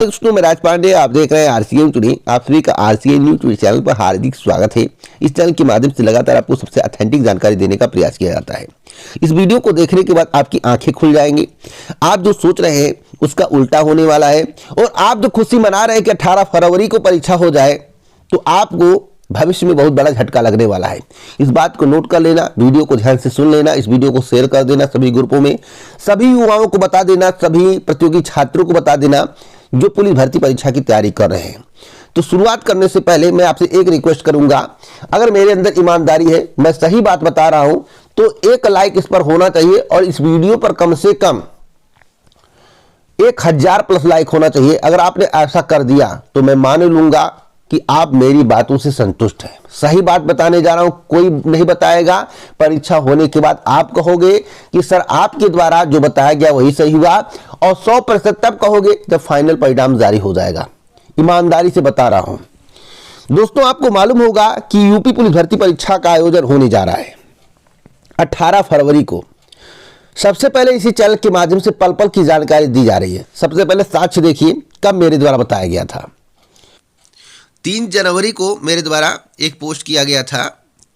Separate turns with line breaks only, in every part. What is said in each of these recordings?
दोस्तों, मैं राज पांडे, आप देख रहे हैं आरसीएन टुडे। आप सभी का आरसीएन न्यूज टुडे चैनल पर हार्दिक स्वागत है। इस चैनल के माध्यम से लगातार आपको सबसे ऑथेंटिक जानकारी देने का प्रयास किया जाता है। इस वीडियो को देखने के बाद आपकी आंखें खुल जाएंगी। आप जो सोच रहे हैं उसका उल्टा होने वाला है, और आप जो खुशी मना रहे हैं कि 18 फरवरी को परीक्षा हो जाए, तो आपको भविष्य में बहुत बड़ा झटका लगने वाला है। इस बात को नोट कर लेना, वीडियो को ध्यान से सुन लेना, इस वीडियो को शेयर कर देना सभी ग्रुपों में, सभी युवाओं को बता देना, सभी प्रतियोगी छात्रों को बता देना जो पुलिस भर्ती परीक्षा की तैयारी कर रहे हैं। तो शुरुआत करने से पहले मैं आपसे एक रिक्वेस्ट करूंगा, अगर मेरे अंदर ईमानदारी है, मैं सही बात बता रहा हूं, तो एक लाइक इस पर होना चाहिए और इस वीडियो पर कम से कम 1000+ लाइक होना चाहिए। अगर आपने ऐसा कर दिया तो मैं मान लूंगा कि आप मेरी बातों से संतुष्ट हैं। सही बात बताने जा रहा हूं, कोई नहीं बताएगा। परीक्षा होने के बाद आप कहोगे कि सर आपके द्वारा जो बताया गया वही सही हुआ, और 100% तब कहोगे जब फाइनल परिणाम जारी हो जाएगा। ईमानदारी से बता रहा हूं। दोस्तों, आपको मालूम होगा कि यूपी पुलिस भर्ती परीक्षा का आयोजन होने जा रहा है 18 फरवरी को। सबसे पहले इसी चैनल के माध्यम से पल पल की जानकारी दी जा रही है। सबसे पहले साक्ष्य देखिए कब मेरे द्वारा बताया गया था। 3 जनवरी को मेरे द्वारा एक पोस्ट किया गया था।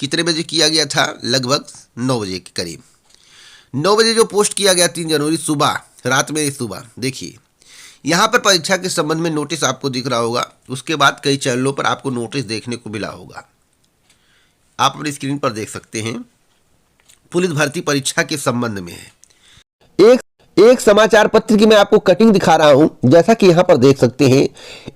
कितने बजे किया गया था? लगभग 9 बजे के करीब। 9 बजे जो पोस्ट किया गया 3 जनवरी सुबह, रात में सुबह, देखिए यहाँ पर परीक्षा के संबंध में नोटिस आपको दिख रहा होगा। उसके बाद कई चैनलों पर आपको नोटिस देखने को मिला होगा। आप अपनी स्क्रीन पर देख सकते हैं, पुलिस भर्ती परीक्षा के संबंध में है। एक समाचार पत्र की मैं आपको कटिंग दिखा रहा हूं। जैसा कि यहां पर देख सकते हैं,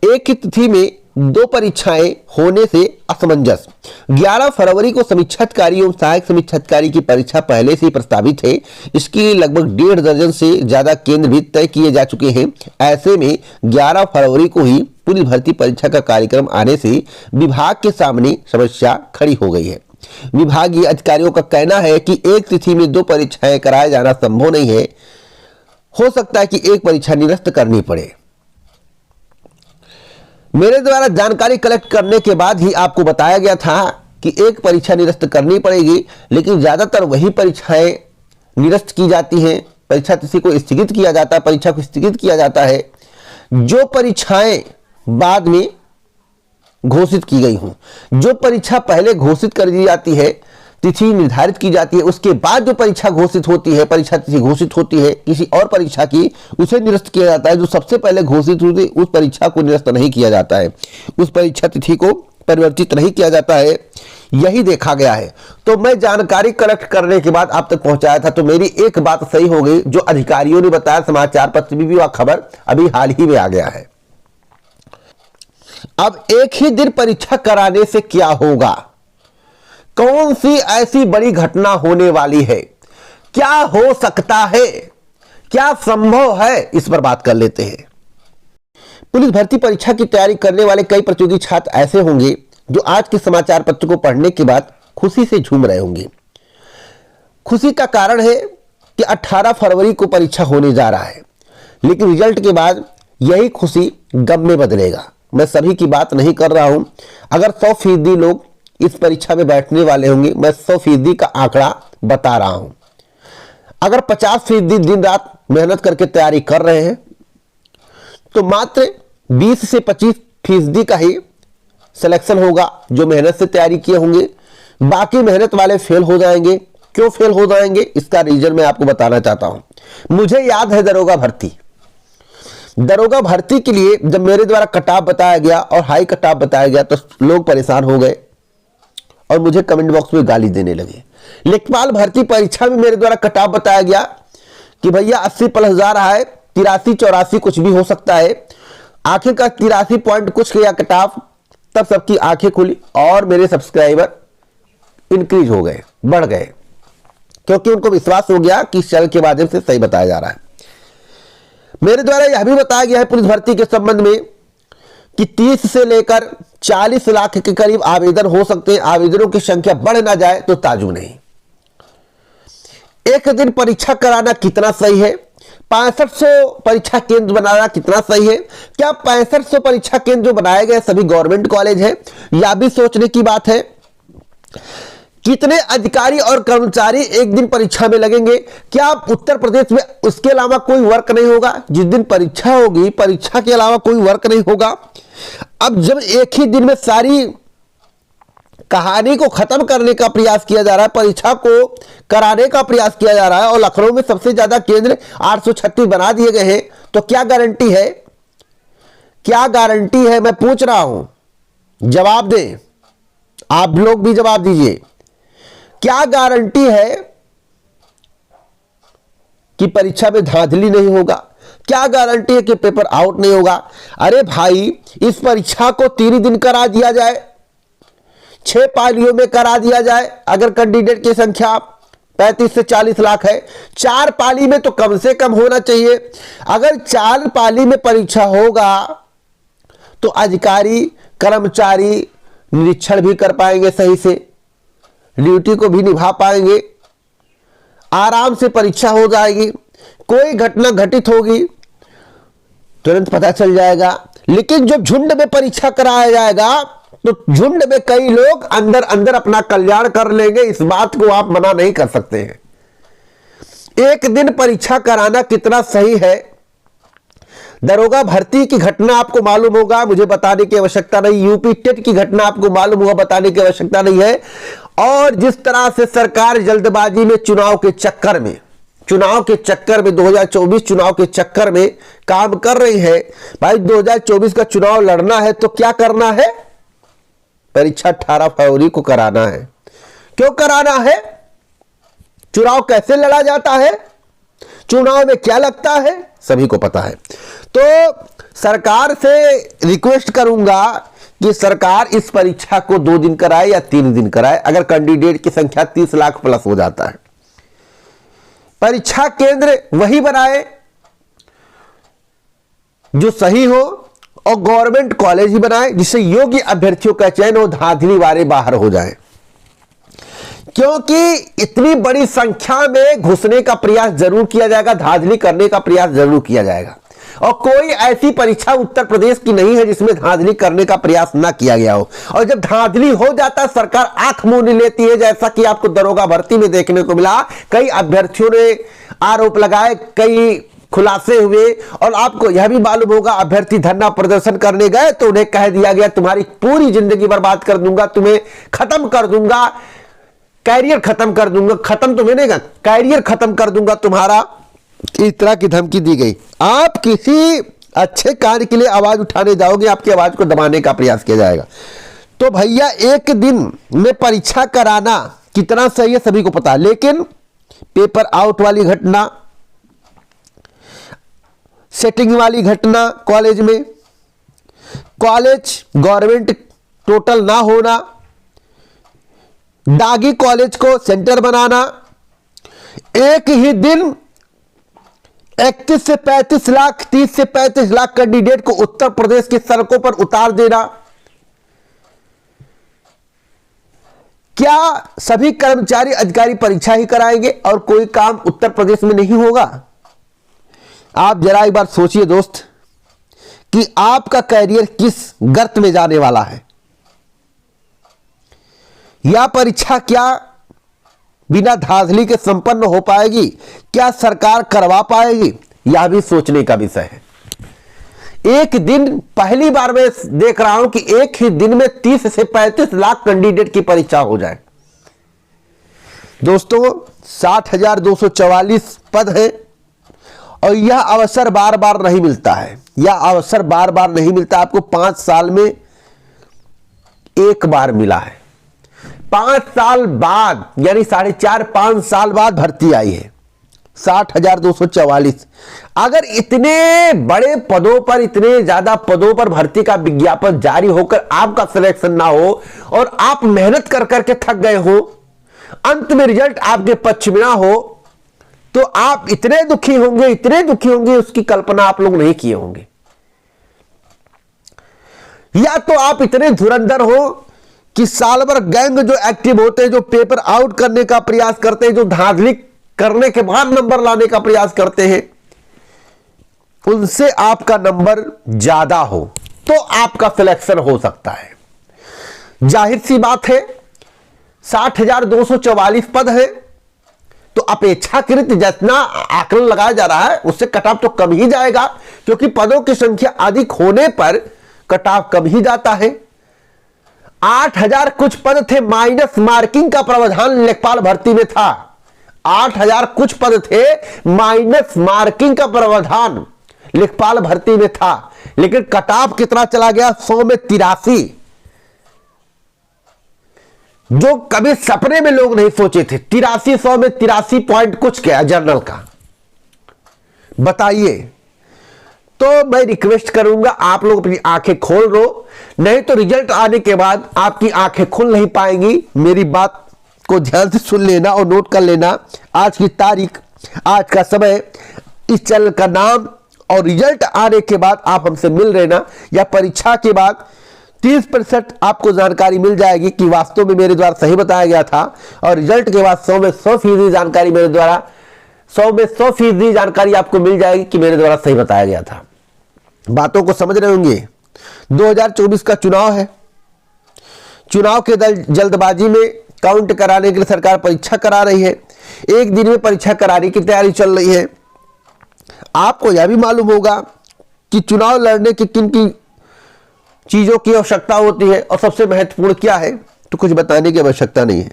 एक ही तिथि में 2 परीक्षाएं होने से असमंजस। 11 फरवरी को समीक्षाधिकारी एवं सहायक समीक्षाधिकारी की परीक्षा पहले से ही प्रस्तावित है। इसकी लगभग 1.5 दर्जन से ज्यादा केंद्र भी तय किए जा चुके हैं। ऐसे में 11 फरवरी को ही पुलिस भर्ती परीक्षा का कार्यक्रम आने से विभाग के सामने समस्या खड़ी हो गई है। विभागीय अधिकारियों का कहना है कि एक तिथि में 2 परीक्षाएं कराया जाना संभव नहीं है। हो सकता है कि एक परीक्षा निरस्त करनी पड़े। मेरे द्वारा जानकारी कलेक्ट करने के बाद ही आपको बताया गया था कि एक परीक्षा निरस्त करनी पड़ेगी, लेकिन ज्यादातर वही परीक्षाएं निरस्त की जाती हैं। परीक्षा तिथि को स्थगित किया जाता है, परीक्षा को स्थगित किया जाता है जो परीक्षाएं बाद में घोषित की गई हों। जो परीक्षा पहले घोषित कर दी जाती है, तिथि निर्धारित की जाती है, उसके बाद जो परीक्षा घोषित होती है, परीक्षा तिथि घोषित होती है किसी और परीक्षा की, उसे निरस्त किया जाता है। जो सबसे पहले घोषित हुई उस परीक्षा को निरस्त नहीं किया जाता है, उस परीक्षा तिथि को परिवर्तित नहीं किया जाता है। यही देखा गया है। तो मैं जानकारी कलेक्ट करने के बाद आप तक पहुंचाया था, तो मेरी एक बात सही हो गई। जो अधिकारियों ने बताया, समाचार पत्र में भी वह खबर अभी हाल ही में आ गया है। अब एक ही दिन परीक्षा कराने से क्या होगा? कौन सी ऐसी बड़ी घटना होने वाली है? क्या हो सकता है? क्या संभव है? इस पर बात कर लेते हैं। पुलिस भर्ती परीक्षा की तैयारी करने वाले कई प्रतियोगी छात्र ऐसे होंगे जो आज के समाचार पत्र को पढ़ने के बाद खुशी से झूम रहे होंगे। खुशी का कारण है कि 18 फरवरी को परीक्षा होने जा रहा है, लेकिन रिजल्ट के बाद यही खुशी गम में बदलेगा। मैं सभी की बात नहीं कर रहा हूं। अगर 100% लोग इस परीक्षा में बैठने वाले होंगे, मैं 100% का आंकड़ा बता रहा हूं। अगर 50% दिन रात मेहनत करके तैयारी कर रहे हैं, तो मात्र 20 से 25% का ही सिलेक्शन होगा जो मेहनत से तैयारी किए होंगे। बाकी मेहनत वाले फेल हो जाएंगे। क्यों फेल हो जाएंगे, इसका रीजन मैं आपको बताना चाहता हूं। मुझे याद है दरोगा भर्ती के लिए जब मेरे द्वारा कटऑफ बताया गया और हाई कटऑफ बताया गया, तो लोग परेशान हो गए और मुझे कमेंट बॉक्स में गाली देने लगे। लेखपाल भर्ती परीक्षा में मेरे द्वारा कटऑफ बताया गया कि भैया 80+ जा रहा है, 83-84 कुछ भी हो सकता है। आखिरकार 83 पॉइंट कुछ गया कटऑफ। तब सबकी आंखें खुली और मेरे सब्सक्राइबर इंक्रीज हो गए, बढ़ गए, क्योंकि उनको विश्वास हो गया कि इस चैनल के माध्यम से सही बताया जा रहा है। मेरे द्वारा यह भी बताया गया है पुलिस भर्ती के संबंध में कि 30 से लेकर 40 लाख के करीब आवेदन हो सकते हैं। आवेदनों की संख्या बढ़ ना जाए तो ताजुब नहीं। एक दिन परीक्षा कराना कितना सही है? 6500 परीक्षा केंद्र बनाना कितना सही है? क्या 6500 परीक्षा केंद्र जो बनाए गए सभी गवर्नमेंट कॉलेज है? यह भी सोचने की बात है। कितने अधिकारी और कर्मचारी एक दिन परीक्षा में लगेंगे? क्या उत्तर प्रदेश में उसके अलावा कोई वर्क नहीं होगा? जिस दिन परीक्षा होगी, परीक्षा के अलावा कोई वर्क नहीं होगा। अब जब एक ही दिन में सारी कहानी को खत्म करने का प्रयास किया जा रहा है, परीक्षा को कराने का प्रयास किया जा रहा है, और लखनऊ में सबसे ज्यादा केंद्र 836 बना दिए गए हैं, तो क्या गारंटी है? क्या गारंटी है? मैं पूछ रहा हूं, जवाब दें, आप लोग भी जवाब दीजिए। क्या गारंटी है कि परीक्षा में धांधली नहीं होगा? क्या गारंटी है कि पेपर आउट नहीं होगा? अरे भाई, इस परीक्षा को 3 दिन करा दिया जाए, 6 पालियों में करा दिया जाए। अगर कैंडिडेट की संख्या 35 से 40 लाख है, 4 पाली में तो कम से कम होना चाहिए। अगर 4 पाली में परीक्षा होगा तो अधिकारी कर्मचारी निरीक्षण भी कर पाएंगे, सही से ड्यूटी को भी निभा पाएंगे, आराम से परीक्षा हो जाएगी। कोई घटना घटित होगी तुरंत पता चल जाएगा। लेकिन जब झुंड में परीक्षा कराया जाएगा तो झुंड में कई लोग अंदर अंदर अपना कल्याण कर लेंगे, इस बात को आप मना नहीं कर सकते हैं। एक दिन परीक्षा कराना कितना सही है? दरोगा भर्ती की घटना आपको मालूम होगा, मुझे बताने की आवश्यकता नहीं। यूपी टेट की घटना आपको मालूम होगा, बताने की आवश्यकता नहीं है। और जिस तरह से सरकार जल्दबाजी में चुनाव के चक्कर में 2024 चुनाव के चक्कर में काम कर रही है। भाई 2024 का चुनाव लड़ना है तो क्या करना है? परीक्षा 18 फरवरी को कराना है। क्यों कराना है? चुनाव कैसे लड़ा जाता है, चुनाव में क्या लगता है, सभी को पता है। तो सरकार से रिक्वेस्ट करूंगा कि सरकार इस परीक्षा को 2 दिन कराए या 3 दिन कराए, अगर कैंडिडेट की संख्या 30 लाख प्लस हो जाता है। परीक्षा केंद्र वही बनाए जो सही हो, और गवर्नमेंट कॉलेज ही बनाए जिससे योग्य अभ्यर्थियों का चयन हो, धांधली वाले बाहर हो जाए। क्योंकि इतनी बड़ी संख्या में घुसने का प्रयास जरूर किया जाएगा, धांधली करने का प्रयास जरूर किया जाएगा, और कोई ऐसी परीक्षा उत्तर प्रदेश की नहीं है जिसमें धांधली करने का प्रयास ना किया गया हो। और जब धांधली हो जाता है सरकार आंख मूंद लेती है, जैसा कि आपको दरोगा भर्ती में देखने को मिला। कई अभ्यर्थियों ने आरोप लगाए, कई खुलासे हुए, और आपको यह भी मालूम होगा अभ्यर्थी धरना प्रदर्शन करने गए तो उन्हें कह दिया गया तुम्हारी पूरी जिंदगी बर्बाद कर दूंगा, तुम्हें खत्म कर दूंगा, कैरियर खत्म कर दूंगा, खत्म तो नहीं, कैरियर खत्म कर दूंगा तुम्हारा, इस तरह की धमकी दी गई। आप किसी अच्छे कार्य के लिए आवाज उठाने जाओगे, आपकी आवाज को दबाने का प्रयास किया जाएगा। तो भैया एक दिन में परीक्षा कराना कितना सही है सभी को पता, लेकिन पेपर आउट वाली घटना, सेटिंग वाली घटना कॉलेज में, कॉलेज गवर्नमेंट टोटल ना होना, दागी कॉलेज को सेंटर बनाना, एक ही दिन 31 से 35 लाख 30 से 35 लाख कैंडिडेट को उत्तर प्रदेश की सड़कों पर उतार देना। क्या सभी कर्मचारी अधिकारी परीक्षा ही कराएंगे और कोई काम उत्तर प्रदेश में नहीं होगा? आप जरा एक बार सोचिए दोस्त कि आपका कैरियर किस गर्त में जाने वाला है। यह परीक्षा क्या बिना धांधली के संपन्न हो पाएगी? क्या सरकार करवा पाएगी? यह भी सोचने का विषय है। एक दिन, पहली बार मैं देख रहा हूं कि एक ही दिन में 30 से 35 लाख कैंडिडेट की परीक्षा हो जाए। दोस्तों 60,244 पद है, और यह अवसर बार बार नहीं मिलता है। यह अवसर बार बार नहीं मिलता, आपको 5 साल में एक बार मिला है। 5 साल बाद, यानी 4.5-5 साल बाद भर्ती आई है 60,244। अगर इतने बड़े पदों पर, इतने ज्यादा पदों पर भर्ती का विज्ञापन जारी होकर आपका सिलेक्शन ना हो, और आप मेहनत कर करके थक गए हो, अंत में रिजल्ट आपके पक्ष में ना हो, तो आप इतने दुखी होंगे, उसकी कल्पना आप लोग नहीं किए होंगे। या तो आप इतने धुरंधर हो कि साल भर गैंग जो एक्टिव होते हैं, जो पेपर आउट करने का प्रयास करते हैं, जो धांधली करने के बाद नंबर लाने का प्रयास करते हैं, उनसे आपका नंबर ज्यादा हो तो आपका सिलेक्शन हो सकता है। जाहिर सी बात है, 60,244 पद है, तो अपेक्षाकृत जितना आकलन लगाया जा रहा है उससे कट ऑफ तो कम ही जाएगा, क्योंकि पदों की संख्या अधिक होने पर कट ऑफ कम ही जाता है। 8,000 कुछ पद थे, माइनस मार्किंग का प्रावधान लेखपाल भर्ती में था। 8,000 कुछ पद थे, माइनस मार्किंग का प्रावधान लेखपाल भर्ती में था, लेकिन कट ऑफ कितना चला गया? 100 में 83, जो कभी सपने में लोग नहीं सोचे थे। 83 100 में 83 पॉइंट कुछ गया जनरल का, बताइए। तो मैं रिक्वेस्ट करूंगा आप लोग अपनी आंखें खोल लो, नहीं तो रिजल्ट आने के बाद आपकी आंखें खुल नहीं पाएंगी। मेरी बात को ध्यान से सुन लेना और नोट कर लेना। आज की तारीख, आज का समय, इस चैनल का नाम, और रिजल्ट आने के बाद आप हमसे मिल लेना, या परीक्षा के बाद 30% आपको जानकारी मिल जाएगी कि वास्तव में मेरे द्वारा सही बताया गया था, और रिजल्ट के बाद 100 में 100% जानकारी मेरे द्वारा 100 में 100% जानकारी आपको मिल जाएगी कि मेरे द्वारा सही बताया गया था। बातों को समझ रहे होंगे। 2024 का चुनाव है। चुनाव के जल्दबाजी में काउंट कराने के लिए सरकार परीक्षा करा रही है। एक दिन में परीक्षा कराने की तैयारी चल रही है। आपको यह भी मालूम होगा कि चुनाव लड़ने की किन की चीजों की आवश्यकता होती है और सबसे महत्वपूर्ण क्या है, तो कुछ बताने की आवश्यकता नहीं है।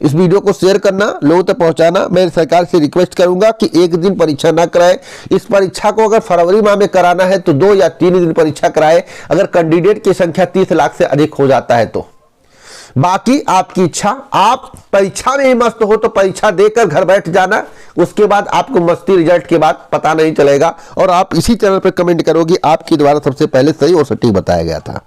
इस वीडियो को शेयर करना, लोगों तक पहुंचाना। मैं सरकार से रिक्वेस्ट करूंगा कि एक दिन परीक्षा ना कराए। इस परीक्षा को अगर फरवरी माह में कराना है तो 2 या 3 दिन परीक्षा कराए, अगर कैंडिडेट की संख्या 30 लाख से अधिक हो जाता है तो। बाकी आपकी इच्छा। आप परीक्षा में ही मस्त हो तो परीक्षा देकर घर बैठ जाना, उसके बाद आपको मस्ती रिजल्ट के बाद पता नहीं चलेगा, और आप इसी चैनल पर कमेंट करोगे आपके द्वारा सबसे पहले सही और सटीक बताया गया था।